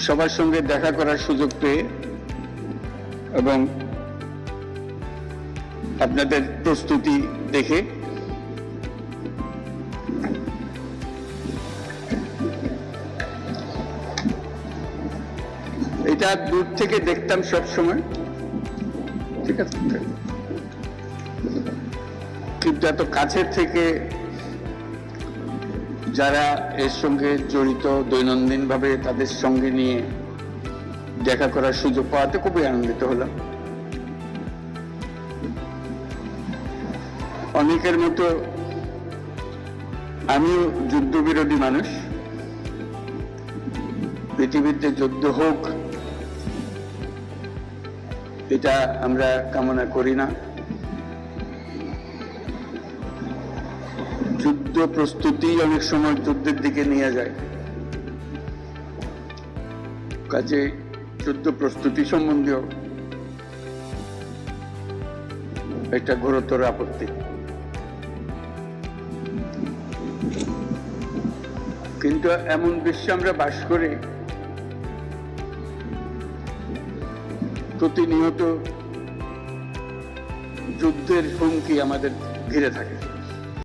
সবার সঙ্গে দেখা করার সুযোগ পেয়ে এবং আপনাদের প্রস্তুতি দেখে এটা দূর থেকে দেখতাম সব সময়, ঠিক আছে, কিন্তু এত কাছের থেকে যারা এর সঙ্গে জড়িত দৈনন্দিনভাবে তাদের সঙ্গে নিয়ে দেখা করার সুযোগ পাওয়াতে খুবই আনন্দিত হলাম। অনেকের মতো আমিও যুদ্ধবিরোধী মানুষ। পৃথিবীতে যুদ্ধ হোক এটা আমরা কামনা করি না। যুদ্ধ প্রস্তুতি অনেক সময় যুদ্ধের দিকে নিয়ে যায়, কাজে যুদ্ধ প্রস্তুতি সম্বন্ধেও একটা ঘোরতর আপত্তি। কিন্তু এমন বিশ্বে আমরা বাস করি প্রতিনিয়ত যুদ্ধের হুমকি আমাদের ঘিরে থাকে।